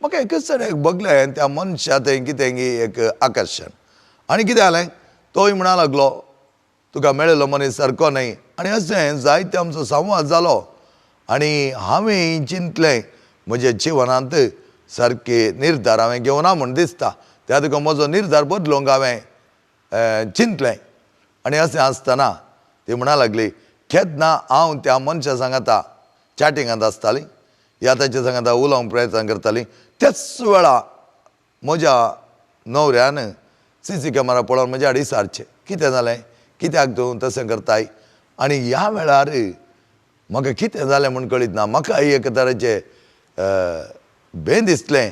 म्हाका एकच एक बघलें त्या मनशात कितें एक आकर्शण आनी कितें जालें तोय म्हणा लागलो तुका मेळिल्लो मनीस सारको न्ही आनी अशें जायते आमचो संवाद जालो आनी हांवें चिंतलें म्हज्या जिवनांत सारके निर्धार हांवें घेवना म्हूण दिसता त्या तुका म्हजो निर्धार बदलूंक हांवें चिंतलें आनी अशें आसतना ती म्हणा लागली केन्ना हांव त्या मनशा सांगाता चॅटिंगांत आसताली या ताच्या सांगाता उलोवंक प्रयत्न करताली त्याच वेळा म्हज्या न्हवऱ्यान CC कॅमेरा पळोवन म्हज्या आडी सारचें कितें जालें कित्याक तूं तशें करताय आनी ह्या वेळार म्हाका कितें जालें म्हूण कळीत ना म्हाका एक तरेचें भें दिसलें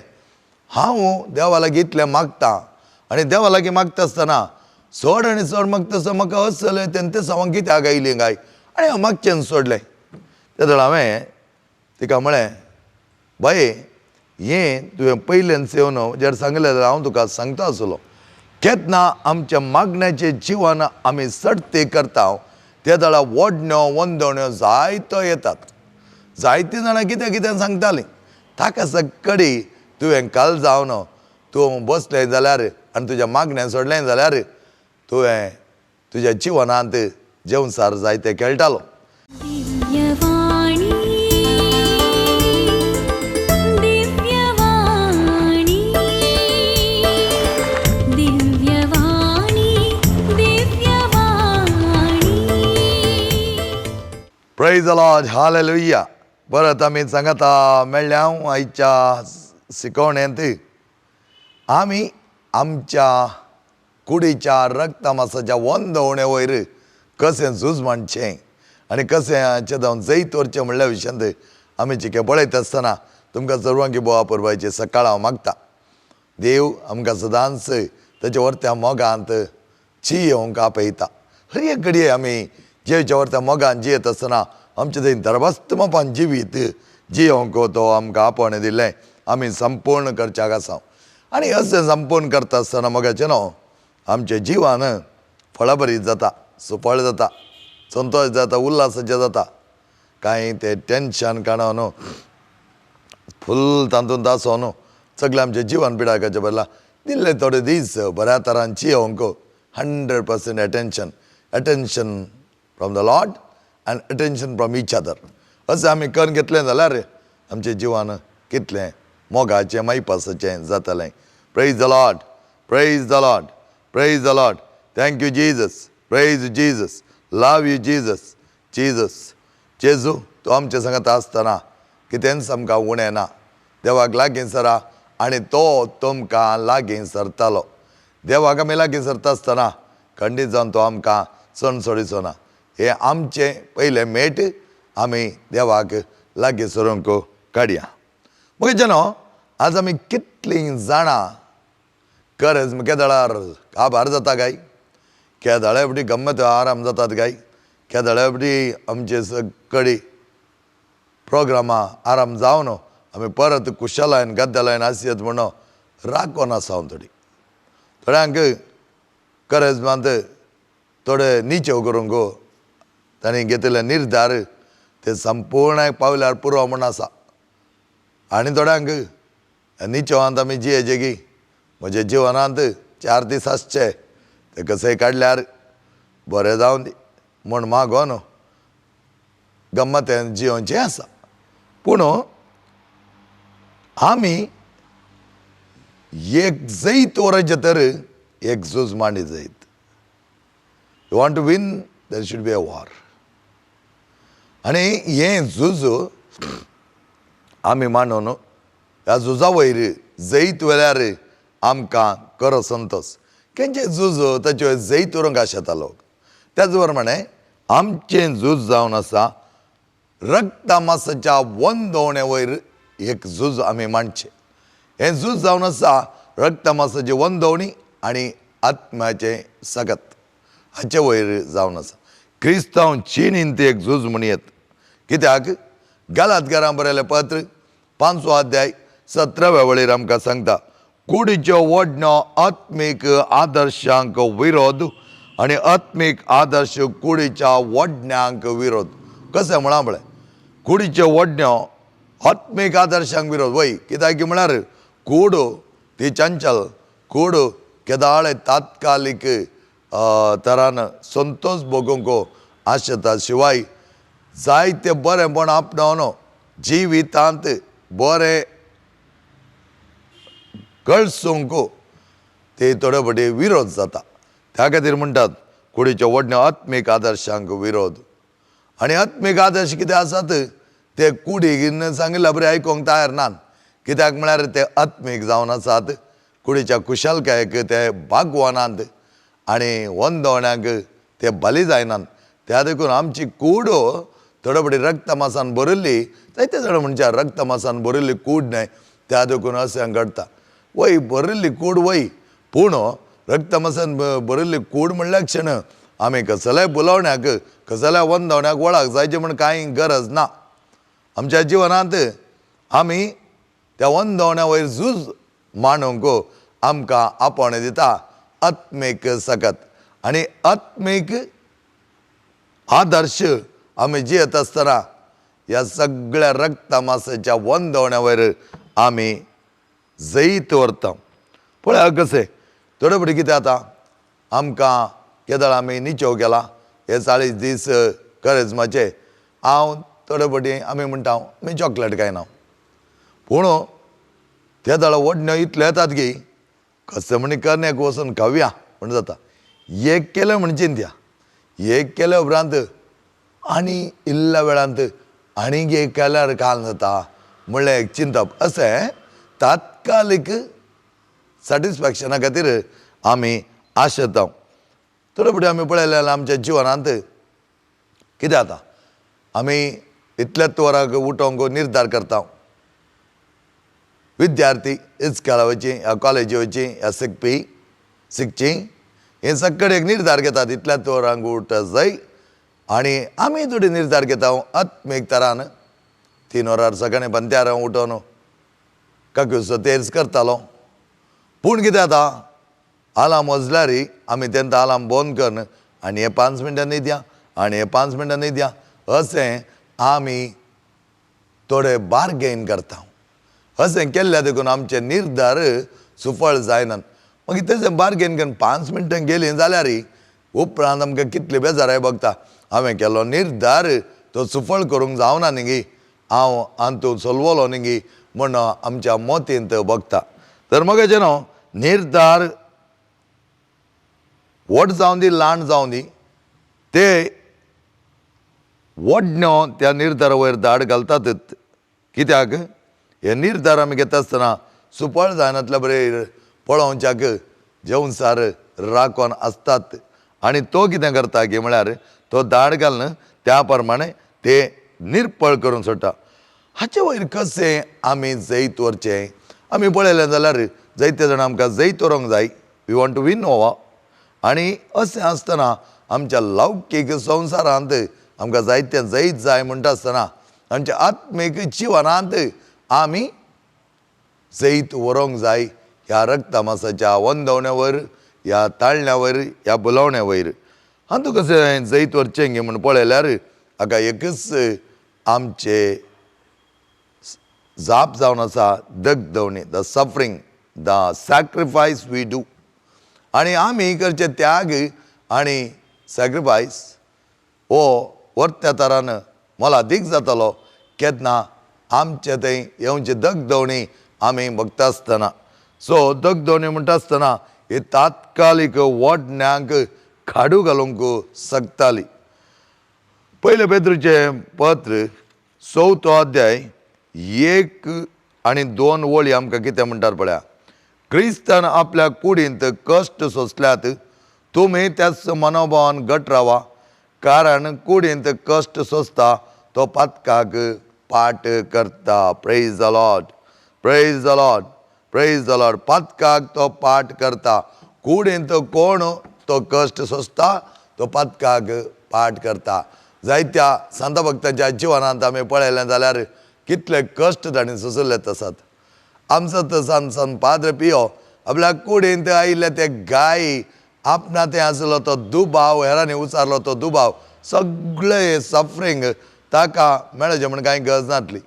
हांव देवा लागीं इतलें मागतां आनी देवा लागीं मागता आसतना चड आनी चड मागता आसतना म्हाका अशें जालें तेन्ना सावन कित्याक आयलीं काय आनी हांव मागचें सोडलें त्या वेळा हांवें तिका म्हळें बाये हें तुवें पयल्यान येवन जर सांगलें जाल्यार हांव तुका सांगता आसलो केन्ना आमच्या मागण्याचें जिवन आमी सर्ते करता त्या वेळा वडण्यो वंदवण्यो जायत्यो येतात जायतीं जाणां कितें कितें सांगतालीं ताका सकडी तुवें काल जावन तूं बसलें जाल्यार आनी तुज्या मागणें सोडलें जाल्यार तुवें तुज्या जिवनांत जेवसार जायतें खेळटालो. Divyavani Divyavani Divyavani Divyavani. Praise the Lord, hallelujah. परत आमी सांगता मेळ्ळ्या आयच्या शिकवण्यांत आमी आमच्या कुडीच्या रक्तमासाच्या वंदवणे वयर कशें झूज मांडचें आनी कशें चेदोन जैत व्हरचें म्हणल्या विशयांत आमी चिके पळयत आसतना तुमकां सर्वांगी बोवा पुरबायचे सकाळ हांव मागता देव आमकां सदांच ताच्या व्हरत्या मोगांत जियोवंक आपयता. हर एक घडये आमी जेवच्या व्हरत्या मोगान जियेत आसतना आमचे थंय धर्मस्तमपान जिवीत जियोवंक तो आमकां आपण दिलें आमी संपूर्ण करच्याक आसा आनी अशें संपूर्ण करता आसतना मोगाचें न्हू आमचें जिवन फळभरीत जाता, सुफळ जाता, संतोश जाता, उल्हासाचें जाता. कांय तें टेन्शन काडून फुल तातूंत आसोन सगळें आमचें जिवन पिडाकाचें बदला दिल्ले थोडे दीस बऱ्या तरान जियोवंक 100% attention from the Lord end attention from each other अशें आमी करून घेतलें जाल्यार आमचें जिवन कितलें मोगाचें मैपासाचें जातलें. Praise the lord, praise the lord, praise the Lord. Thank you Jesus, praise Jesus, love you Jesus. Jesus जेजू तो आमचे सांगता आसतना कितेंच आमकां उणें ना. देवाक लागीं सरा आनी तो तुमकां लागीं सरतालो. देवाक आमी लागीं सरता आसतना खंडीत जावन तो आमकां सण सोडिचो ना. हें आमचें पयलें मेट आमी देवाक लागीं सरूंक काडया. म्हजे न्हू आज आमी कितलीं जाणां खरेंच केदळार काबार जाता काय केदळ्या फाटी गम्मत आराम जातात काय केदळ्या फाटी आमचे सगळी प्रोग्रामां आराम जावन आमी परत कुशलायन गद्दलायन आसयत म्हणून राखोन आसा थोड्यांक खरेंच मात थोडे निचेव करूंक तांणी घेतिल्ले निर्धार ते संपूर्ण पावल्यार पुरो म्हूण आसा आनी थोड्यांक निचेवांत आमी जियेचे की म्हज्या जिवनांत 4 दीस आसचे ते कशेंय काडल्यार बरें जावन दी म्हूण मागोन गम्मतेन जियोवचें आसा. पूण आमी एक जैत वरायचे तर एक झूज मांडी जायत. You want to win there should be a war आनी हें झूज आमी मांडून ह्या झुजा वयर जैत वेल्यार आमकां खरो संतोश. खंयचें झूज ताचे वयर जैत व्हरूंक आशेता लोक. त्याच प्रमाणे आमचें झूज जावन आसा रक्तमासाच्या वंदवणे वयर एक झूज आमी मांडचें. हें झूज जावन आसा रक्तमासाची वंदवणी आनी आत्म्याचें सगत हाचे वयर जावन आसा. क्रिस्तांव चिनीन ती एक झूज म्हणयत. कित्याक गलातकारांक बरयलें पत्र 5 अध्याय 17व्या वळेर आमकां सांगता कुडीच्यो वडण्यो आत्मीक आदर्शांक विरोध आनी आत्मीक आदर्श कुडीच्या वडण्यांक विरोध. कशें म्हळां म्हळें कुडीच्यो वडण्यो आत्मीक आदर्शांक विरोध वय कित्याक म्हळ्यार कूड ती चंचल कूड केदाळे तात्कालिक तरान संतोष भोगूंक आशेता शिवाय जायते बरेंपण आपणावन जिवितांत बरें कळसूंक ते थोडे फावटी विरोध जाता. त्या खातीर म्हणटात कुडीच्या व्हडण्या आत्मीक आदर्शांक विरोध. आनी आत्मीक आदर्श कितें आसात ते कुडीन सांगिल्ल्या बरें आयकूंक तयार नात. कित्याक म्हळ्यार ते आत्मीक जावन आसात, कुडीच्या कुशलकायेक ते भागवनात आनी वंदवण्याक ते बली जायनात. त्या देखून आमची कूड थोडे फावटी रक्तमासान भरिल्ली, जायते जाण म्हणच्यार रक्तमासान भरिल्ली कूड न्हय, त्या देखून अशें घडटा. वय भरिल्ली कूड वय, पूण रक्तमासान भरिल्ली कूड म्हणल्या क्षण आमी कसल्याय बुलावण्याक कसल्याय वंदवण्याक वळख जायचे म्हण कांय गरज ना. आमच्या जिवनांत आमी त्या वंदवण्या वयर झूज मांडूंक आमकां आपोवणें दिता आत्मीक सकत. आनी आत्मीक आदर्श आमी जियेत आसतना ह्या सगळ्या रक्तमासाच्या वंदवण्या वयर आमी जैत व्हरता. पळय कशें थोडे फावटी कितें जाता, आमकां केदळ आमी निचोव केला हे 40 दीस करेजमाचे. हांव थोडे फावटी आमी म्हणटा मी चॉकलेट खायना, पूण केदळ व्हडण्यो इतल्यो येतात की कशें म्हणी कर्ण्याक वचून खावया म्हण जाता. एक केलें म्हण चिंतया, एक केल्या उपरांत आनी इल्ल्या वेळांत आनीक एक केल्यार काल जाता म्हणलें एक चिंतप. अशें तात्कालीक सॅटिस्फॅक्शना खातीर आमी आशेता. थोडे फावटी आमी पळयलें जाल्यार आमच्या जिवनांत कितें जाता, आमी इतल्याच वरांक उठोंक निर्धार करता. विद्यार्थी इस्काला वयची या कॉलेजी वयची या शिकची हे सगळे एक निर्धार घेतात इतल्याच वरांक उठ जाय. आनी आमी थोडी निर्धार घेता आत्मीक तरान 3 वरार सकाळीं पंत्यार उठोन काकूसो तेर्स करतालो. पूण कितें जाता, आलाम वाजल्यार आमी तेन्ना आलाम बंद करन आनी हे 5 मिनटां न्हिदया आनी हे 5 मिनटां न्हिदया अशें आमी थोडे बार्गेन करता. अशें केल्ल्या देखून आमचे निर्धार सुफळ जायनात. मागीर तेजें बार्गेन करून 5 मिनटां गेलीं जाल्यार उपरांत आमकां कितली बेजाराय भोगता. हांवें केल्लो निर्धार तो सुफळ करूंक जावना न्ही गे, हांव हातूंत चलवलो न्ही गे म्हण आमच्या मोतींत भोगता. तर मगाचे न्हू निर्धार व्हड जावं दी ल्हान जावं दी ते व्हडण्यो त्या निर्धारा वयर धाड घालतातच. कित्याक हे निर्धार आमी घेता आसतना सुफळ जायनातल्या बरें पळोवच्याक जेवसार राखोन आसतात. आनी तो कितें करता की म्हळ्यार तो धाड घालन त्या प्रमाणे ते निर्पळ करून सोडटा. हाचे वयर कशें आमी जैत व्हरचें. आमी पळयलें जाल्यार जायते जाण आमकां जैत व्हरोंक जाय, we want to win over. आनी अशें आसतना आमच्या लौकीक संवसारांत आमकां जायतें जैत जाय म्हणटा आसतना आमच्या आत्मीक जिवनांत आमी जैत व्हरोंक जाय ह्या रक्तमासाच्या वंदवण्या वयर, ह्या ताळण्या वयर, ह्या बुलावण्या वयर. हातूंत कशें जैत व्हरचें गे म्हण पळयल्यार हाका एकच आमचे जाप जावन आसा दगदवणी, the suffering, the sacrifice we do. आनी आमी करचे त्याग आनी सॅक्रिफायस हो वर्त्या तरान मोलादीक जातालो केन्ना आमचे थंय येवची दगदवणी आमी भोगता आसतना. सो दगदवणी म्हणटा आसतना ही तात्कालीक वडण्यांक खाडू घालूंक शकताली. पयले पेद्रूचें पत्र 4थो अध्याय 1 आनी 2 वळी आमकां कितें म्हणटात पळया. क्रिस्तान आपल्या कुडींत कश्ट सोंसल्यात, तुमी त्याच मनोभावान घट रावा, कारण कुडींत कश्ट सोंसता तो पातकाक पाट करता. Praise the lord, praise the lord, praise the lord. पातकाक तो पाट करता. कुडींत कोण तो कश्ट सोंसता तो पातकाक पाट करता. जायत्या संत भक्तांच्या जिवनांत आमी पळयलें जाल्यार कितले कश्ट ताणीं सोंसले आसात. आमचो सन पाद्र पियो आपल्या कुडींत आयिल्ले ते गाय, आपणा थंय आसलो तो दुबाव, हेरांनी उचारलो तो दुबाव, सगळे सफरींग ताका मेळचें म्हण कांय गरज नासली.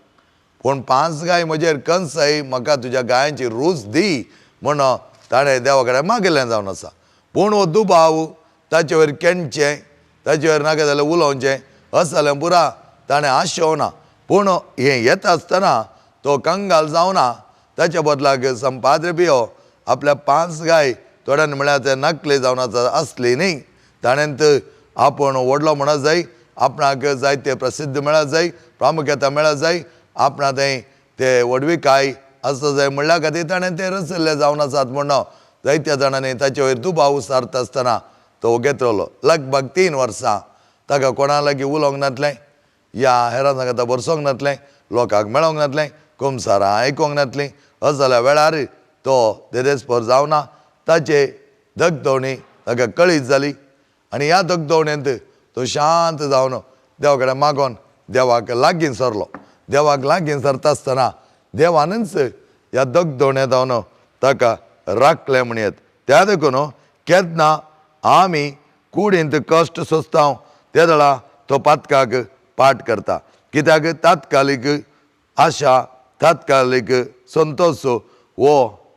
पूण 5 गाय म्हजेर कंसय म्हाका तुज्या गायांची रूच दी म्हणून ताणें देवा कडेन मागिल्लें जावन आसा. पूण हो दुबाव ताचे वयर केणचें, ताचे वयर नाका जाल्यार उलोवचें अशें जाल्यार पुरा ताणें आशेवना. पूण हें येता आसतना तो कंगाल जावना. ताच्या बदलाक संपाद्रपियो आपल्या 5 गाय थोड्यान म्हळ्यार ते नकली जावन आसली न्ही. ताणेंत आपूण व्हडलो म्हणत जाय, आपणाक जायते प्रसिद्ध मेळत जाय, प्रामुख्यता मेळत जाय, आपणा थंय ते व्हडविकाय आसता जाय म्हणल्या खातीर ताणें ते रचयल्ले जावन आसात म्हणून जायत्या जाणांनी ताचे वयर दुबाव सारता आसतना तो घेतलो. लगभग 3 वर्सां ताका कोणा लागीं उलोवंक नासलें, या हेरां सांगता बरसोंक नासलें, लोकांक मेळोंक नासलें, कुमसारां आयकोंक नासलीं. अशें जाल्या वेळार तो देदेस्पर जावना. ताचे धगधवणी ताका कळीत जाली आनी ह्या धगधवणेंत तो शांत जावन देवा कडेन मागोन देवाक लागीं सरलो. देवाक लागीं सरता आसतना देवानच ह्या धगधवण्यांत जावन ताका राखलें म्हणयत. त्या देखून केन्ना आमी कुडींत कश्ट सोंसता त्या वेळा तो पातकाक पाट करता. कित्याक तात्कालीक आशा, तात्कालीक संतोश हो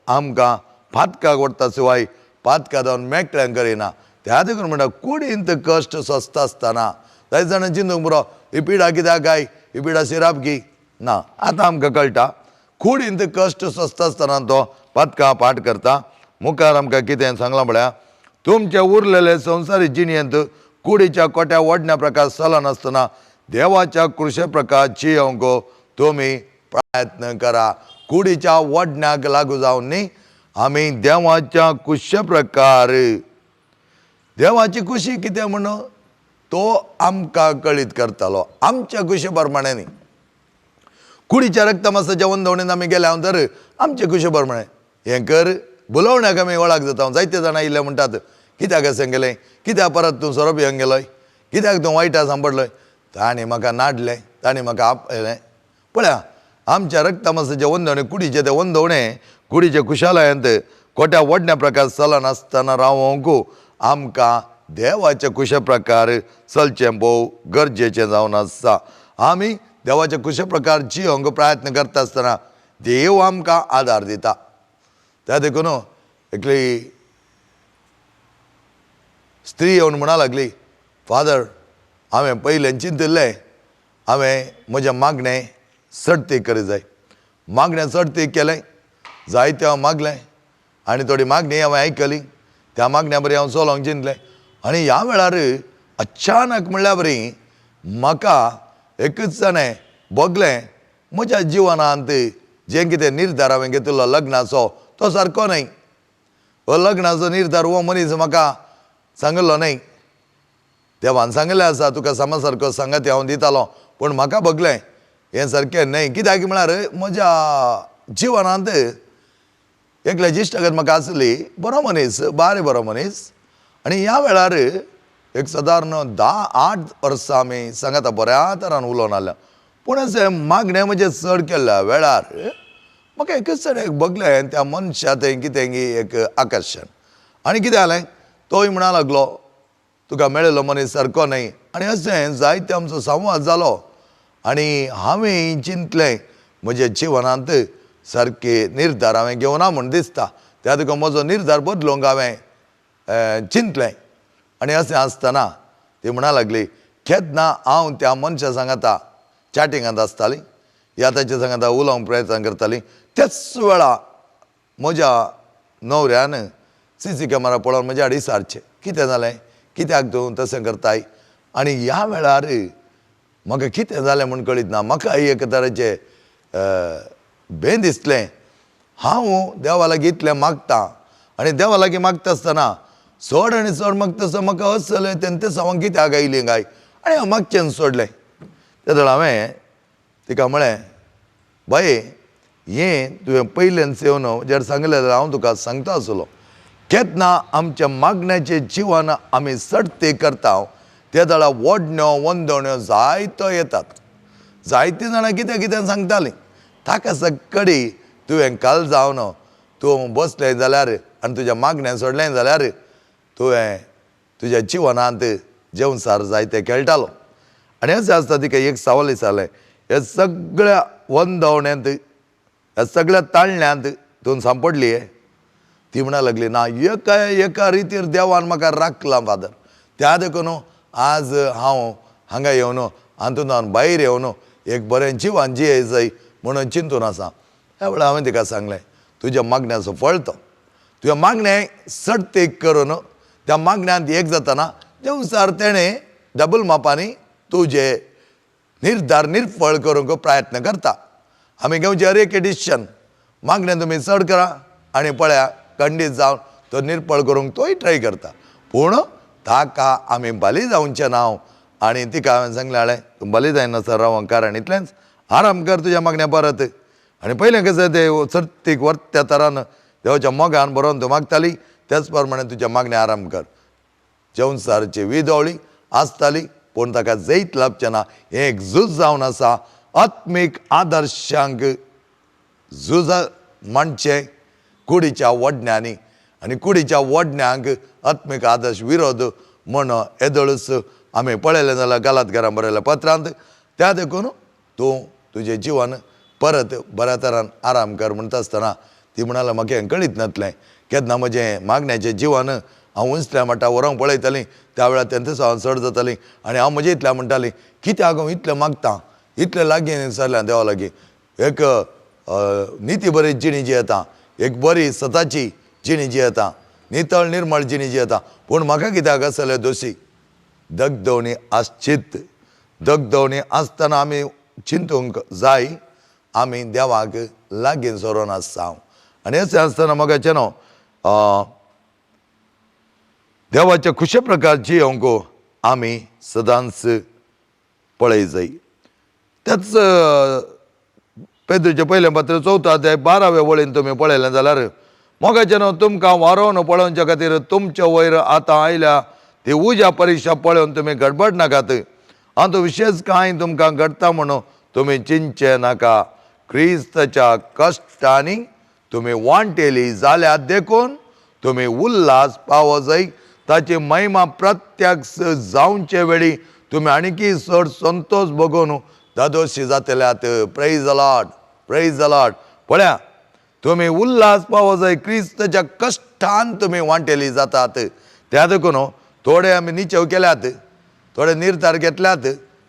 आमकां पातकाक व्हरता शिवाय पातका जावन मेकळें करिना. त्या देखून म्हणटा कुडींत कश्ट सोंसता आसतना जायत जाणां चिंतूंक पुरो ही पिडा कित्याक काय, ही पिडा शिरापकी ना. आतां आमकां कळटा कुडींत कश्ट सोंसता आसतना तो पातका पाट करता. मुखार आमकां कितें सांगलां म्हळ्यार तुमचे उरलेले संवसारी जिणेंत कुडीच्या कोट्या ओडण्या प्रकार चलन आसतना देवाच्या कृशे प्रकार जियोंक तुमी प्रयत्न करा. कुडीच्या ओडण्याक लागू जावन न्ही, आमी देवाच्या कुशे प्रकार, देवाची खुशी कितें म्हणून तो आमकां कळीत करतालो, आमच्या कुशे प्रमाणे न्ही. कुडीच्या रक्तमासाच्या वंदवणेंत आमी गेल्या तर आमचे कुशे प्रमाणे हें कर, बुलोवण्याक आमी वळख जाता. जायते जाणां इल्ले म्हणटात कित्याक अशें केलें, कित्याक परत तूं सोरो भियोंक गेलोय, कित्याक तूं वायटा सांपडलोय, ताणें म्हाका नाडलें, ताणें म्हाका आपयलें. पळया आमच्या रक्तमासाचे वंदवणे कुडीचे ते वंदवणे कुडीचे कुशालयांत कोट्या व्हडण्या प्रकार चलन आसतना रावोंक आमकां देवाचे कुशे प्रकार चलचें भोव गरजेचें जावन आसा. आमी देवाचे कुशे प्रकार जियोंक प्रयत्न करता आसतना देव आमकां आदार दिता. त्या देखून एकली स्त्री येवन म्हणा लागली, फादर हांवें पयलें चिंतिल्लें हांवें म्हजें मागणें सर्तीक करी जाय. मागणें सर्तीक केलें, जायतें हांव मागलें आनी थोडी मागणी हांवें आयकली. त्या मागण्या बरी हांव चलोवंक चिंतलें आनी ह्या वेळार अचानक म्हणल्या बरी म्हाका एकच जाणें बगलें म्हज्या जिवनांत जें कितें निर्धार हांवें घेतिल्लो लग्नाचो तो सारको न्हय. हो लग्नाचो निर्धार हो मनीस म्हाका सांगलो न्हय. देवान सांगलें आसा तुका समा सारको सांगाती हांव दितालो, पूण म्हाका बगलें हें सारकें न्हय. कित्याक म्हळ्यार म्हज्या जिवनांत एकल्या इश्टागत म्हाका आसली, बरो मनीस, बारी बरो मनीस. आनी ह्या वेळार एक सादारण 10-8 वर्सां आमी सांगाता बऱ्या तरान उलोवन आल्या. पूण अशें मागणें म्हजें चड केल्ल्या वेळार म्हाका एकच एक बगलें त्या मनशा थंय कितें एक आकर्शण. आनी कितें जालें, तोय म्हणा लागलो तुका मेळिल्लो मनीस सारको न्हय. आनी अशें जायते आमचो संवाद जालो आनी हांवें चिंतलें म्हज्या जिवनांत सारके निर्धार हांवें घेवना म्हूण दिसता. त्या देखून म्हजो निर्धार बदलूंक हांवें चिंतलें. आनी अशें आसतना ती म्हणा लागली केन्ना हांव त्या मनशा सांगाता चॅटिंगांत आसताली, ह्या ताच्या सांगाता उलोवंक प्रयत्न करताली, त्याच वेळा म्हज्या न्हवऱ्यान CC कॅमेरा पळोवन म्हज्या आड विचारचें कितें जालें, कित्याक तूं तशें करताय. आनी ह्या वेळार म्हाका कितें जालें म्हूण कळीत ना. म्हाका एक तरेचें भें दिसलें. हांव देवा लागीं इतलें मागतां आनी देवा लागीं मागता आसतना चड आनी चड मागता आसतना म्हाका अशें जालें तें सांगोंक कित्याक आयलीं काय आनी हांव मागचें सोडलें. त्या वेळार हांवें तिका म्हळें बाये हें तुवें पयलेंच येवन जेन्ना सांगलें जाल्यार हांव तुका सांगता आसलो. केन्ना आमच्या मागण्याचें जिवन आमी सर्ती करता त्या वेळा ओडण्यो वंदवण्यो जायत्यो येतात. जायतीं जाणां कितें कितें सांगतालीं ताका सकडी तुवें काल जावन तूं बसलें जाल्यार आनी तुज्या मागणें सोडलें जाल्यार तुवें तुज्या जिवनांत जेवसार जायतें खेळटालो. आनी अशें आसता तिका एक सवाल विचारलें, हे सगळ्या वंदवण्यांत ह्या सगळ्या ताळण्यांत तूं सांपडली ती म्हणा लागली ना एका रितीर देवान म्हाका राखलां फादर, त्या देखून आज हांव हांगा येवन हातूंत हांव भायर येवन एक बरें जिवान जिये जाय म्हणून चिंतून आसा. ह्या वेळार हांवें तिका सांगलें तुज्या मागण्याचो फळ तो, तुज्या मागणें सडतीक करून त्या मागण्यांत एक जातना देवसार तेणें डबल मापांनी तुजे निर्धार निर्फळ करूंक प्रयत्न करता. आमी घेवचे हर एक डिसिशन मागणें तुमी चड करा आनी पळया खंडीत जावन तो निर्फळ करूंक तोय ट्राय करता. पूण ताका आमी बली जावचें ना. आनी तिका हांवें सांगलें हाळें तूं बली जायनासर रावंक कारण इतलेंच आराम कर तुज्या मागण्या परत. आनी पयलें कशें ते सर्तीक वर्त्या तरान देवाच्या मोगान बरोवन तूं मागताली तेच प्रमाणे तुज्या मागण्या आराम कर. जेवणसारची विदोवळी आसताली पूण ताका जैत लाभचें ना. हें एक झूज जावन आसा. आत्मीक आदर्शांक झूज म्हणचें कुडीच्या वडण्यांनी आनी कुडीच्या वडण्यांक आत्मीक आदर्श विरोध म्हण येदळूच आमी पळयलें जाल्यार गलातकारांक बरयल्या पत्रांत. त्या देखून तूं तुजें जिवन परत बऱ्या तरान आराम कर म्हणटा आसतना ती म्हणाल्या म्हाका हें कळीत नासलें केन्ना म्हजें मागण्याचें जिवन हांव उंचल्या मट्टा व्हरोंक पळयतालीं त्या वेळार तेंच हांव चड जातालीं आनी हांव म्हज्या इतल्या म्हणटालीं कित्याक हांव इतलें मागतां इतलें लागीं सरलें देवा लागीं. एक निती बरी जिणी जियेता, एक बरी सताची जिणी जियेता, नितळ निर्मळ जिणी जियेता. पूण म्हाका कित्याक आसले दोशी दगदवणी आसचीत. दगदवणी आसतना आमी चिंतूंक जाय आमी देवाक लागीं सरोन आसा. आनी अशें आसतना मोगाचें न्हू देवाच्या खुशे प्रकार जियोंक आमी सदांच पळय जाय. तेच पेद्रूचें पयलें पत्र 4 अध्याय 12व्या वळीन तुमी पळयलें जाल्यार मोगाचें न्हू तुमकां वारोवन पळोवचे खातीर तुमचे वयर आतां आयल्या ती उज्या परीक्षा पळोवन तुमी गडबड नाकात. हांव तो विशेष कांय तुमकां घडटा म्हणून तुमी चिंतचे नाका. क्रिस्ताच्या कश्टांनी तुमी वांटेली जाल्यार देखून तुमी उल्हास पावो जाय. ताची महिमा प्रत्यक्ष जावचे वेळी तुमी आनीकी चड संतोश भोगून दादोशी जातल्यात. Praise the lord, praise the lord. पळया तुमी उल्हास पावो जाय. क्रिस्ताच्या कश्टान तुमी वांटेली जातात. त्या देखून थोडे आमी निचेव केल्यात, थोडे निर्धार घेतल्यात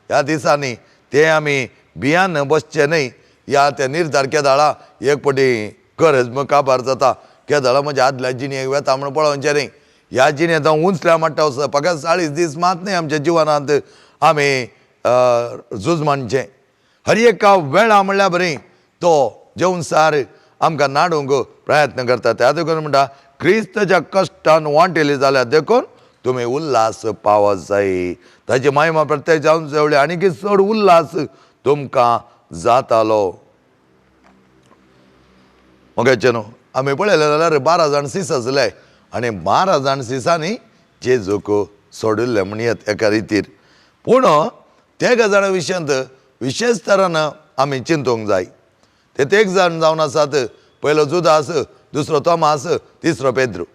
ह्या दिसांनी ते आमी भियान बसचे न्हय. ह्या त्या निर्धार केदाळा एक पटी गरज काबार जाता. केदाळा म्हणजे आदल्या जिणेक वेता म्हणून पळोवचें न्हय. ह्या जिणेंत हांव उंचल्या मट्टा वचता. फकत 40 दीस मात न्हय आमच्या जिवनांत आमी झूज मांडचें. हर एका वेळा म्हणल्यार बरी तो जेवणसार आमकां नाडूंक प्रयत्न करता. त्या देखून म्हणटा क्रिस्ताच्या कश्टान वांटेली जाल्यार देखून तुमी उल्हास पावो जाय. ताची महिमा प्रत्येक जावन जेवळी आनीक चड उल्हास तुमकां जातालो. मोगाचें न्हू आमी पळयलें जाल्यार 12 जाण सीस आसले आनी 12 जाण सिसांनी जेजूक सोडिल्ले म्हणयत एका रितीर. पूण ते गजाली विशयांत विशेश तरान आमी चिंतूंक जाय. ते एक जाण जावन आसात. पयलो जुदास, दुसरो तोमास, तिसरो पेद्रू.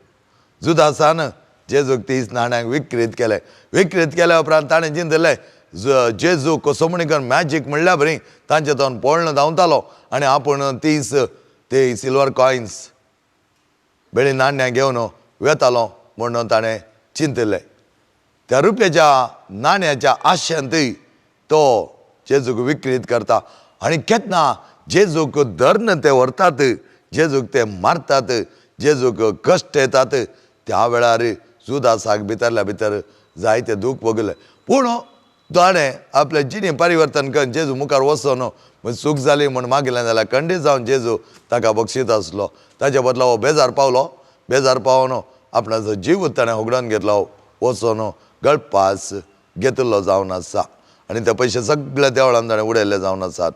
जुदासान जेजूक 30 नाण्यांक विक्रीत केले. विक्रीत केल्या उपरांत ताणें चिंतलें जेजू कसो म्हणी करून मॅजीक म्हणल्यार बरी तांचे तोंड पळणो धांवतालो आनी आपूण 30 ते सिल्वर कॉयन्स बेळी नाण्यां घेवन वेतालो म्हणून ताणें चिंतलें. त्या रुपयाच्या नाण्याच्या आशेंतय तो जेजूक विक्रीत करता आनी केन्ना जेजूक धर्न ते व्हरतात, जेजूक ते मारतात, जेजूक कश्ट येतात त्या वेळार जुदासाक भितरल्या भितर जायते दूख भोगलें. पूण ताणें आपलें जिणे परिवर्तन करून जेजू मुखार वचून चूक जाली म्हूण मागिल्लें जाल्यार खंडीत जावन जेजू ताका बक्षीत आसलो. ताचे बदला हो बेजार पावलो. बेजार पावून आपणाचो जीव ताणें होगडोन घेतलो. वचून गळपास घेतिल्लो जावन आसा आनी ते पयशे सगळे देवळान ताणें उडयल्ले जावन आसात.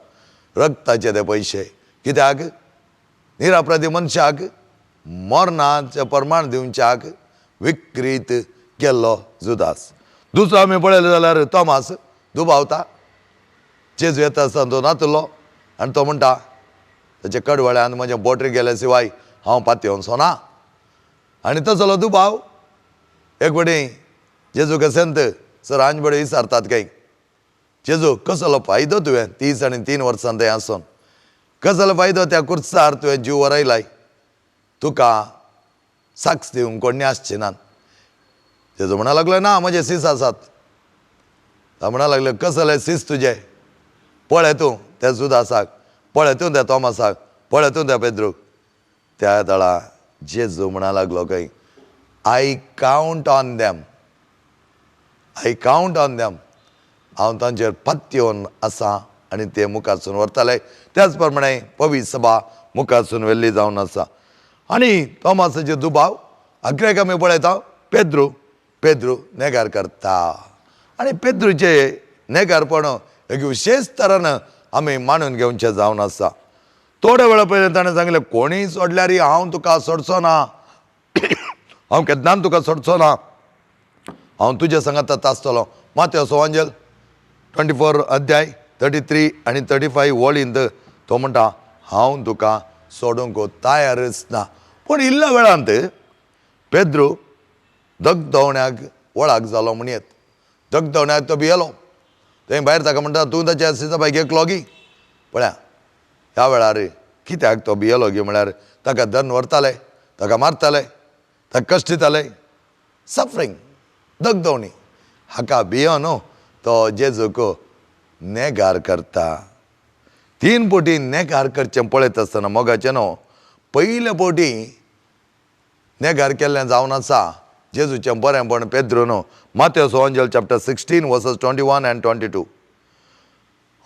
रक्ताचे ते पयशे कित्याक निरापराधी मनशाक मरणाचें प्रमाण दिवच्याक विक्रीत केल्लो जुदास. दुसरो आमी पळयलो जाल्यार तोमास दुबावता. जेजू येता आसतना तो नातुल्लो आनी तो म्हणटा ताचे कडवळ्यान म्हजे बोटरी गेल्या शिवाय हांव पातयेवन सोना. आनी तो जालो दुबाव. एक बडी जेजू संत सर आंज बडे विचारतात काही जेजू कसलो फायदो तुवें 30 आनी 3 वर्सां थंय आसून कसलो फायदो त्या कुर्सार तुवें जीव वरयलाय तुका साक्ष दिवंक कोणी आसचे नात जेजू म्हणा लागलो ना म्हजे सीस आसात म्हणा लागले कसले सीस तुजे पळय तूं त्या जुदासाक पळय तूं त्या तोमासाक पळय तूं त्या पेद्रूक त्या दळा जेजू म्हणा लागलो खंय आय कावंट ऑन देम हांव तांचेर पत्योन आसा आनी ते मुखारसून व्हरतले त्याच प्रमाणे पवी सभा मुखारसून व्हेल्ली जावन आसा आनी तोमासाचे दुबाव अग्रेक आमी पळयता पेद्रू नेगार करता आनी पेद्रूचे नेगारपण एक विशेष तरान आमी मानून घेवचें जावन आसा थोड्या वेळा पयलीं ताणें सांगलें कोणीय सोडल्यार हांव तुका सोडचो ना हांव केन्नाच तुका सोडचो ना हांव तुजे सांगात आसतलो माथ्यो सुवांजल 24 अध्याय 33 आनी 35 वळींत तो म्हणटा हांव तुका सोडूंक तयारच ना पूण इल्ल्या वेळांत पेद्रू दगदवण्याक वळाक जालो म्हणयत दगदवण्याक तो भियेलो थंय भायर ताका म्हणटा तूं ताच्या सिसाबाईक एकलो गी पळया ह्या वेळार कित्याक तो भियेलो गी म्हळ्यार ताका धन व्हरताले ताका मारताले ताका कश्ट दिताले सफरींग दगदवणी हाका भियोन तो जेजूक नेगार करता 3 पोटी नेगार करचें पळयत आसतना मोगाचें न्हू पयले पोटी नेगार केल्लें जावन आसा जेजूचें बरेंपण पेद्रू न्हू माथ्यो सुवांजल चॅप्टर 16 वर्सेस 21 and 22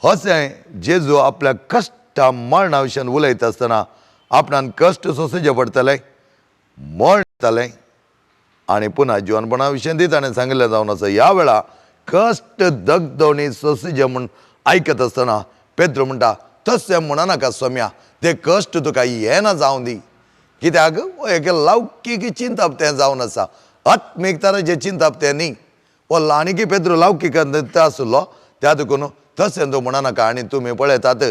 अशें जेजू आपल्या कश्टा मरणा विशयान उलयता आसतना आपणान कश्ट सोंसचे पडटले मरण येतलें आनी पुना जिवनपणा विशयी ताणें सांगिल्लें जावन आसा ह्या वेळा कश्ट दगदवणी सोंसचे म्हूण आयकत आसतना पेद्रू म्हणटा तशें म्हणनाका सोम्या ते कश्ट तुका येना जावं दी कित्याक एक लौकीक चिंतप तें जावन आसा आत्मीक तराचें चिंतप तें न्ही वो आनीक पेद्रू लौकीक आसलो त्या देखून तशें तूं म्हणनाका आनी तुमी पळयतात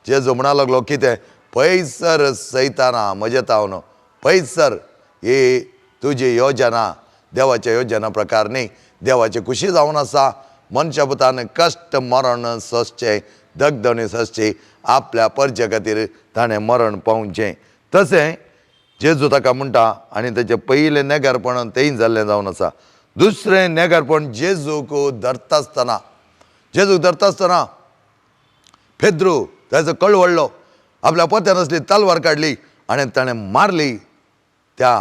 जेजू म्हणा लागलो कितें पयसर सैताना म्हजे तावन पयसर ही तुजी योजना देवाच्या योजना प्रकार न्ही देवाची खुशी जावन आसा मनशा पुतान कश्ट मरण सोंसचें दगदवणी सोंसची आपल्या परजे खातीर ताणें मरण पावचें तशें जेजू ताका म्हणटा आनी तेचें पयलें नेगारपण तेंय जाल्लें जावन आसा दुसरें नेगारपण जेजूक धरता आसतना पेद्रू ताचो कळ व्हडलो आपल्या पोत्यान असली तलवार काडली आनी ताणें मारली त्या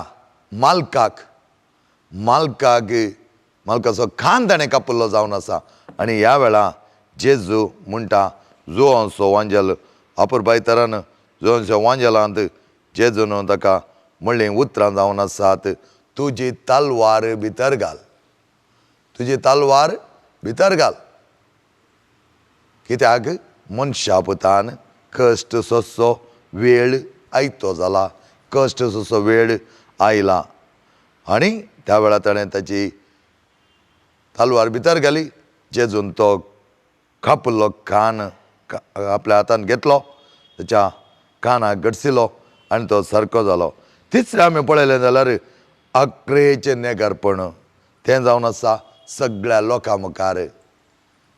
मालकाचो खान ताणें कापल्लो जावन आसा आनी ह्या वेळा जेजू म्हणटा जुवों सुवांजल अपुरबाय तरान जुवों सुवांजलांत जेजून ताका म्हणलीं उतरां जावन आसात तुजी तलवार भितर घाल कित्याक मनशा पुतान कश्ट सोंसचो वेळ आयतो जाला कश्ट सोंसचो वेळ आयला आनी त्या वेळा ताणें ताची तलवार भितर घाली जेजून तो कापल्लो कान आपल्या हातान घेतलो ताच्या कानाक गडसिलो आनी तो सारको जालो तिसरें आमी पळयलें जाल्यार अकरेचें नेगारपण तें जावन आसा सगळ्या लोकां मुखार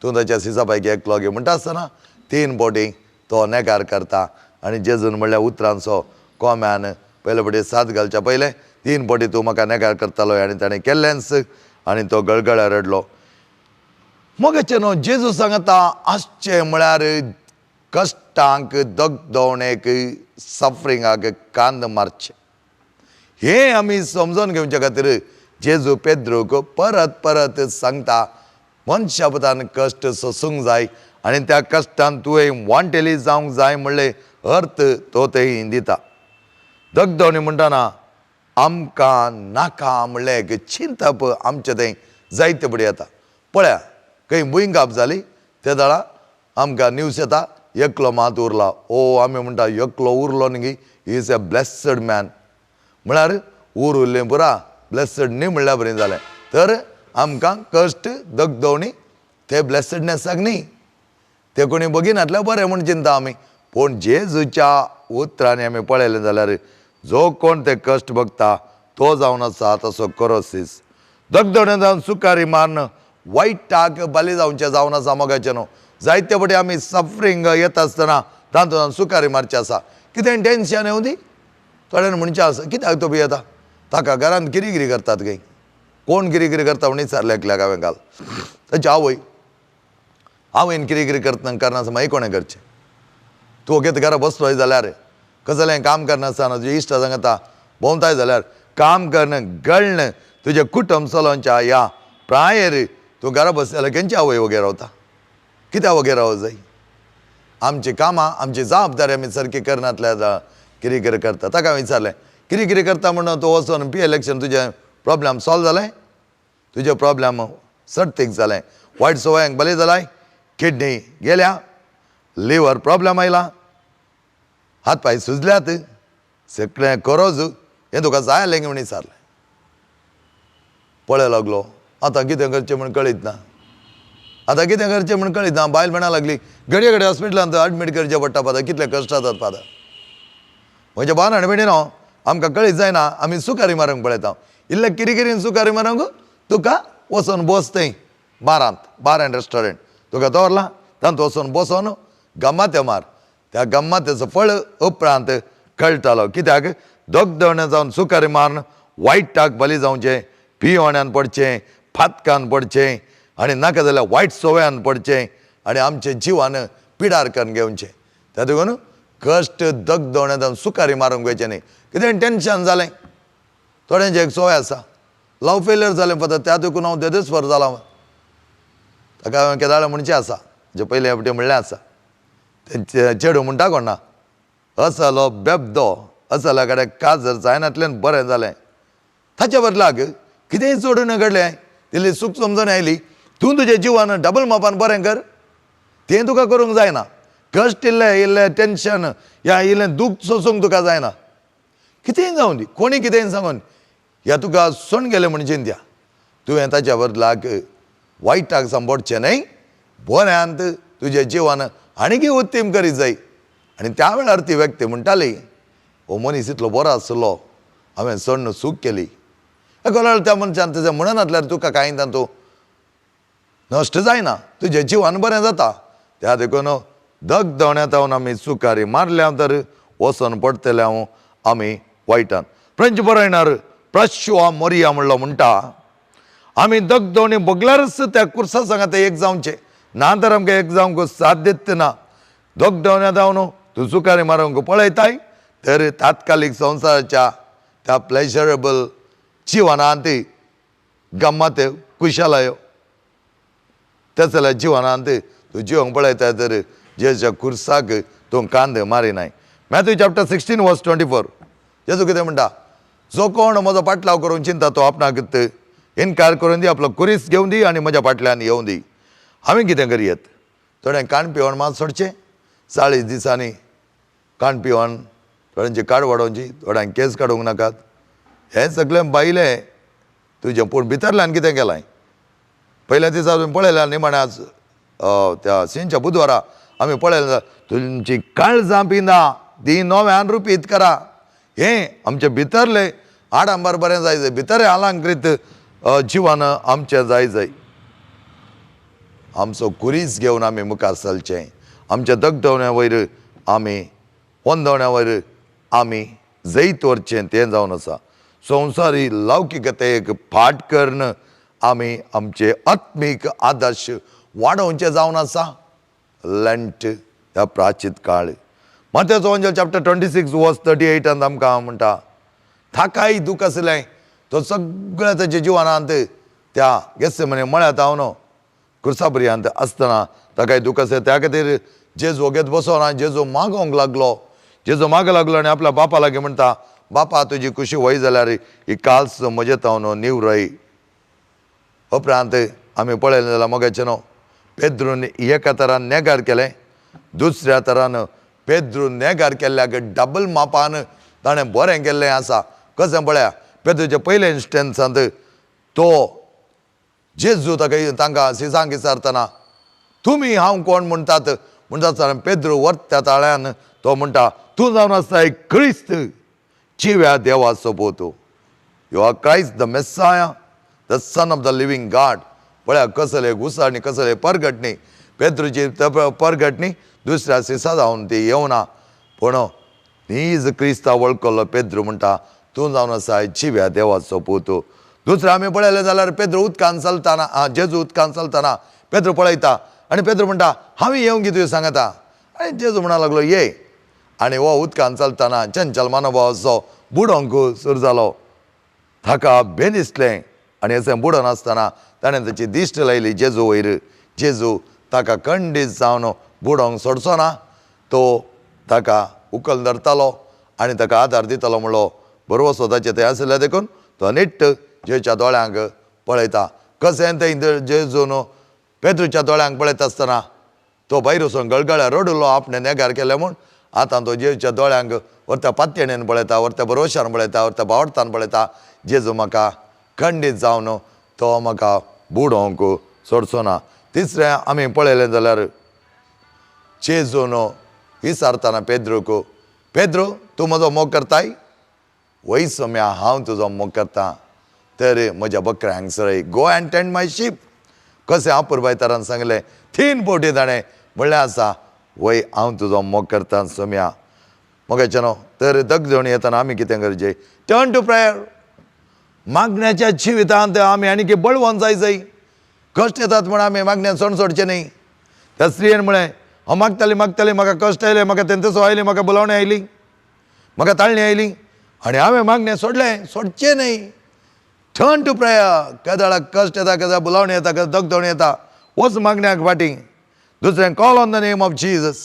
तूं ताच्या सिसाबाईक एकलो घे म्हणटा आसतना 3 पोटी तो नेगार करता आनी जेजून म्हणल्यार उतरांचो कोम्यान पयले फावटी साथ घालच्या पयलें 3 पोटी तूं म्हाका नेगार करतालो आनी ताणें केल्लेंच आनी तो गळगळ्या रडलो मोगाचें न्हू जेजू सांगता आसचें म्हळ्यार कश्टांक दगदवणेक सफरिंगाक कांद मारचें हें आमी समजून घेवचे खातीर जेजू पेद्रूक परत सांगता मनशा पुतान कश्ट सोंसूंक जाय आनी त्या कश्टान तुवें वांटेली जावंक जाय म्हणलें अर्थ तो तें दिता दगदवणी म्हणटाना आमकां नाका म्हणलें एक चिंतप आमचें तें जायते बडी येता पळया खंय भुंयकाप जाली त्या दाळा आमकां न्यूज येता एकलो मात उरला आमी म्हणटा एकलो उरलो न्ही he is a blessed man म्हळ्यार उरलें पुरा ब्लेस्ड न्ही म्हणल्यार बरें जालें तर आमकां कश्ट दगदवणी ते ब्लेसडनेसाक न्ही ते कोणी बगिनातल्यार बरें म्हूण चिंता आमी पूण जेजूच्या उतरांनी आमी पळयलें जाल्यार जो कोण ते कश्ट भोगता तो जावन आसा तसो कोरोसीस दगदवणे जावन सुकारी मारन वायटाक बली जावचे जावन आसा मोगाचे न्हू. जायते फावटी आमी सफरींग येता आसतना तातूंत सुकारी मारचे आसा. कितें टेन्शन येवं दी. थोड्यान म्हणचे आसा कित्याक तो बी येता, ताका घरांत कितें कितें करतात गे, कोण कितें कितें करता म्हणून विचारलें एकल्याक हांवें काल. ताची आवय, आवयन कितें कितें करतना करनासतना मागीर कोणें करचें. तूं कितें घरा बसलोय जाल्यार कसलें काम करनासतना तुजे इश्ट सांगता भोंवताय जाल्यार काम करणं गळणं तुजें कुटुंब चलोवच्या ह्या प्रायेर तूं घरा बस जाल्यार खंयची आवय वगैरे रावता, कित्याक वगैरे रावं जाय. आमची कामां आमची जबाबदारी आमी सारकी करनातल्या कितें कितें करता. ताका हांवें विचारलें कितें कितें करता म्हणून तूं वचून इलेक्शन तुजें प्रॉब्लेम सॉल्व जालें, तुजें प्रॉब्लेम सर्तीक जालें, वायट सवयांक बली जालाय, किडनी गेल्या, लिव्हर प्रॉब्लेम आयला, हात पाय सुजल्यात, सगळें करोज हें तुका जाय आसलें म्हणून विचारलें. पळय लागलो आतां कितें करचें म्हूण कळीत ना. आतां कितें करचें म्हूण कळीत ना. बायल म्हणा लागली घडये घडये हॉस्पिटलांत एडमीट करचें पडटा पादा, कितले कश्ट जातात पादा. म्हज्या भावान हाडे म्हणिनो आमकां कळीत जायना, आमी सुकारी मारूंक पळयता. इल्लें कितें कितें सुकारी मारूंक तुका वचून बस थंय बारांत, बार एंड रेस्टॉरंट तुका दवरला, तांत वचून बसोन गम्माते मार. त्या गम्मातेचो फळ उपरांत कळटलो. कित्याक दोगदवणे जावन सुकारी मारून वायटाक बली जावचें, पियोण्यान पडचें, फातकान पडचें आनी नाका जाल्यार वायट सवयान पडचें आनी आमचें जिवान पिडार करून घेवचें. त्या देखून कश्ट दगदवणे जावन सुकारी मारूंक वयचें न्ही. कितें टेन्शन जालें, थोड्यांचें एक सवय आसा लव फेल्युअर जालें पळय, त्या देखून हांव देदेस्वर जालां. ताका हांवें केदाळे म्हणचें आसा, जे पयले फावटी म्हणलें आसा. तें चेडूं म्हणटा कोण ना, असलो बेबदो असल्या कडेन काजर जायनातल्यान बरें जालें. ताच्या बदलाक कितेंय चडून घडलें, तितली सूख समजून आयली, तूं तुजें जिवान डबल मापान बरें कर, तें तुका करूंक जायना. कश्ट इल्लें टेन्शन या इल्लें दूख सोसूंक तुका जायना. कितेंय जावं दी, कोणी कितेंय सांगून ह्या तुका सोण गेलें म्हूण चिंत्या. तुवें ताच्या बदलाक वायटाक सांबाळचें न्हय, बऱ्यांत तुजें जिवान आनीकय उत्तीम करीत जाय. आनी त्या वेळार ती व्यक्ती म्हणटाली हो मनीस इतलो बरो आसलो, हांवें सण सूख केली. कळ्ळें त्या मनशान तेजें म्हणनातल्यार तुका कांय तातूंत नश्ट जायना, तुजें जिवान बरें जाता. त्या देखून दगदवण्यात आमी सुकारी मारल्या तर वचोन पडटले आमी वायटान. फ्रेंच बरयणार प्रश्वा मोरिया म्हणलो म्हणटा आमी दगदवणी बगल्यारच त्या कुर्सा सांगात एक जावचें ना, तर आमकां एक जावंक साथ दित ना. दगदवण्यात जावन तूं सुकारी मारूंक पळयताय तर तात्कालीक संवसाराच्या त्या प्लेजरेबल जिवनांत गम्मत कुशलायो, तेच जाल्यार जिवनांत तूं जिवंक पळयता तर जेच्या कुर्साक तूं कांद मारिनाय. मॅथ्यू चॅप्टर 16 वर्स 24 जेजू कितें म्हणटा, जो कोण म्हजो पाटलाव करूंक चिंता तो आपणाक इन्कार करून दी, आपलो कुरीस घेवन दी आनी म्हज्या फाटल्यान येवं दी. हांवें कितें करयत, थोडें काण पिवण मात सोडचें, 40 दिसांनी काण पिवण, थोड्यांची काड वाडोवची, थोड्यांक केस काडूंक नाकात. हें सगळें बायलें तुजें. पूण भितरल्यान कितें केलां, पयल्या दिसा तुवें पळयल्यार निमाण्याच त्या शेनच्या बुधवारा आमी पळयलें तुमची काळजां पिना ती नव्यान रुपीत करा. हें आमचें भितरलें आडंबर बरें जाय जाय, भितर अलंकृत जिवन आमचें जाय जाय. आमचो कुरीस घेवन आमी मुखार चलचें, आमच्या दगदवण्या वयर आमी वंदवण्या वयर आमी जैत व्हरचें तें जावन आसा. संवसारी लौकिकतेक फाट करून आमी आमचे आत्मीक आदर्श वाडोवचे जावन आसा. लेंट ह्या प्राचीत काळ. मत्याचो अंजल चॅप्टर 26 वर्स 38 आमकां म्हणटा थाकाय दूख आसलें तो सगळ्या ताच्या जिवनांत त्या गेत्सेमने मळ्यांत हांव कुर्सा पर्यंत आसतना ताकाय दूख आसलें. त्या खातीर जेजू वगेत बसोन जेजू मागोंक लागलो. जेजू माग लागलो आनी आपल्या बापा लागीं म्हणटा, बापा तुजी खुशी वय जाल्यार ही काल्स म्हजे तावन नीव रय. उपरांत आमी पळयलें जाल्यार मोगाचें न्हू, पेद्रून एका तरान नेगार केलें, दुसऱ्या तरान पेद्रू नेगार केल्ल्याक डबल मापान ताणें बरें केल्लें आसा. कशें पळया, पेद्रूच्या पयल्या इन्स्टन्सांत तो जेजू तांकां सिसांक विचारतना तुमी हांव कोण म्हणटात म्हणटा पेद्रू वर्त्या ताळ्यान तो म्हणटा तूं जावन आसता एक क्रिस्त जिव्या देवा सोबतो. You are Christ the Messiah, the son of the living God. पळया कसले घुसाळणी कसले परगटणी पेद्रूची परगटणी दुसऱ्या सिसा जावन ती येवना पूण नीज क्रिस्ता वळखलो पेद्रू म्हणटा तूं जावन आसा जिव्या देवाचो पूत. दुसरें आमी पळयलें जाल्यार पेद्रू उदकान चलताना जेजू उदकान चलताना पेद्रू पळयता आनी पेद्रू म्हणटा हांवें येवंक की तुवें सांगता आनी जेजू म्हणूंक लागलो ये. आनी हो उदकान चलताना चंचल मनोभावाचो बुडोंक सुरू जालो. ताका भेन दिसलें आनी अशें बुडोन आसतना ताणें ताची दिश्ट लायली जेजू वयर. जेजू ताका खंडीत जावन बुडोंक सोडचो ना. तो ताका उखल धरतालो आनी ताका आदार दितालो म्हणलो बरोबर स्वताचे थंय आसले देखून तो नीट जेजूच्या दोळ्यांक पळयता. कशें थंय जेजून पेद्रूच्या दोळ्यांक पळयत आसतना तो भायर वचून गळगळ्या रडलो आपणें नेगार केलें म्हूण. आतां तो जेजूच्या दोळ्यांक व्हरता पातयेणेन पळयता, व्हरता भरोशान पळयता, व्हरता बावडतान पळयता. जेजू म्हाका खंडीत जावन तो म्हाका बुडोवंक सोडचो ना. तिसरें आमी पळयलें जाल्यार जेजून विचारतना पेद्रूक पेद्रू तूं म्हजो मोग करताय? वय सोम्या हांव तुजो मोग करतां तर म्हज्या बकऱ्यांक सळय. गो एंड टेंड माय शीप. कशें हांव पुरबायतारान सांगलें 3 फावटी ताणें म्हणलें आसा वय हांव तुजो मोग करतां सोम्या. मोगाचें न्हू. तर दगजवणी येताना आमी कितें करचें? Turn to prayer. मागण्याच्या जिवितांत आमी आनी बळवंत जाय. कश्ट येतात म्हूण आमी मागण्यान सोडचें न्ही. त्या स्त्रियेन म्हळें हांव मागताली म्हाका कश्ट आयले, म्हाका तेंचो आयली, म्हाका बुलावणी आयली, म्हाका ताळणी आयली आनी हांवें मागणें सोडचें न्ही. Turn to prayer. केदाळाक कश्ट येता, केदाळ बुलावणी येता, केदाळ दगदवणी येता, वच मागण्याक फाटीं. दुसरें call on the name of Jesus.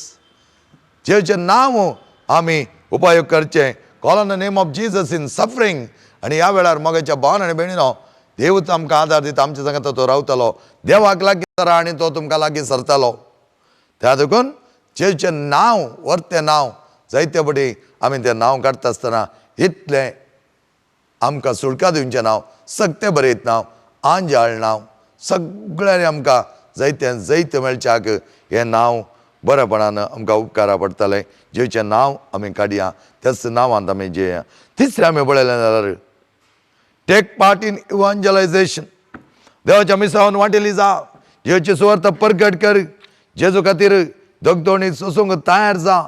जेजूचें नांव आमी उपयोग करचें. Call on the name of Jesus in suffering. आनी ह्या वेळार मोगाच्या भावान आनी भयणीनो देवूच आमकां आदार दिता. आमचे सांगात तो रावतलो. देवाक लागीं सरा आनी तो तुमकां लागीं सरतलो. त्या देखून जेजूचें नांव व्हरतें नांव जायते फावटी आमी तें नांव काडटा आसतना इतलें आमकां सुळका दिवचें नांव, सगतें बरयत नांव, आंजाळ नांव, सगळ्यांनी आमकां जायतें मेळच्याक हें नांव बरेपणान आमकां उपकारा पडटलें. जेजूचें नांव आमी काडया, त्याच नांवांत आमी जियेया. तिसरें आमी पळयलें जाल्यार टेक पार्ट इन इव्हांजलायजेशन. देवाच्या मिसावान वांटेली जा. जेजूची सुवार्थ परगट कर. जेजू खातीर दगदवणी सोसूंक तयार जा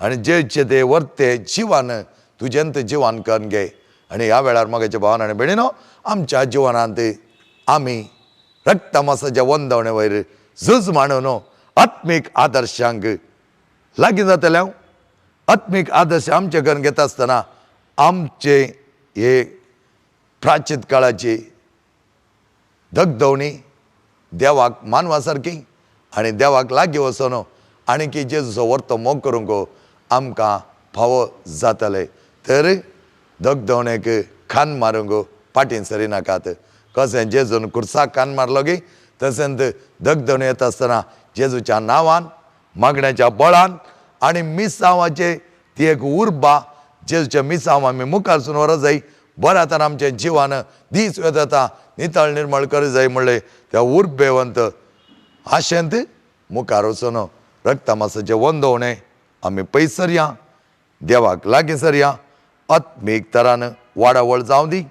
आनी जेजूचें तें वर्तें जिवान तुजेंत जिवान करून घे. आनी ह्या वेळार मोगाच्या भावान आनी भयणीनो आमच्या जिवनांत आमी रक्तमासाच्या वंदवणे वयर झूज मांडून आत्मीक आदर्शांक लागीं जातले. आत्मीक आदर्श आमचे करून घेता आसतना आमचे हे प्राचीन काळाची दगदवणी देवाक मानवा सारकी आनी देवाक लागीं वचून आनी जेजूचो वर्तो मोग करूंक आमकां फावो जातले. तर दगदवणेक खान मारूंक फाटीं सरिनाकात. कशें जेजून खुर्साक कान मारलो गी तशेंच दगदवणी येता आसतना जेजूच्या नांवान, मागण्याच्या बळान आनी मिसांवाचे ती एक उर्बा जेजूच्या मिसांव आमी मुखारसून व्हरत जाय. बऱ्या तरान आमच्या जिवान दीस येता नितळ निर्मळ कर जाय म्हणलें त्या उर्बेवंत आशेंत मुखार वचून रक्तमासाचें वंदवणें आमी पयस सरया, देवाक लागीं सरया, आत्मीक तरान वाडावळ जावं दी.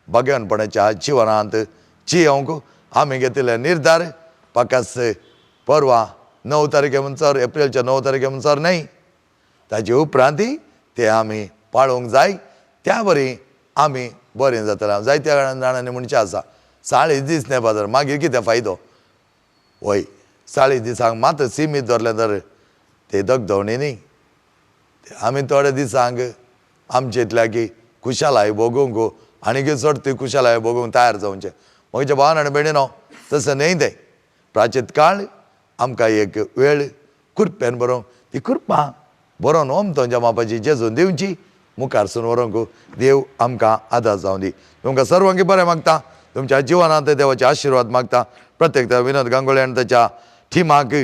भगवानपणाच्या जिवनांत जियोंक आमी घेतिल्ले निर्धार फकत परवा 9 तारखे म्हणसर, एप्रिलच्या 9 तारखे म्हणसर न्हय, ताचे उपरांत ते आमी पाळोवंक जाय. त्या वरी आमी बरें जातलें. जायत्या जाणांनी म्हणचें आसा 40 दीस नेपा तर मागीर कितें फायदो? वय 40 दिसांक मात सीमीत धरलें तर ते दगदवणी न्ही. आमी थोड्या दिसांक आमचे इतल्या की खुशालाय भोगूंक आनी चड ती खुशालाय भोगूंक तयार जावचें. म्हज्या भावान आनी भयणीनो तशें न्हय तें. प्राचीन काळ आमकां एक वेळ कुरपेन बरोवंक ती कुरपां बरोवन ओमतोंच्या मापाची जेजून दिवची मुखारसून व्हरूंक देव आमकां आदार जावं दी. तुमकां सर्वांगी बरें मागता. तुमच्या जिवनांत देवाचे आशिर्वाद मागता. प्रत्येक विनोद गांगुळे आनी ताच्या टिमाक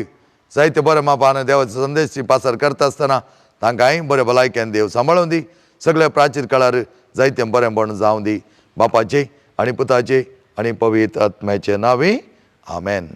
जायते बरें मापान देवाचो संदेश पासर करता आसतना तांकांय बरे भलायकेन देव सांबाळून दी. सगळ्या प्राचीन काळार जायतें बरेंपण जावं दी. बापाचे आनी पुताचे आनी पवित्र आत्म्याचे नांवी आमेन.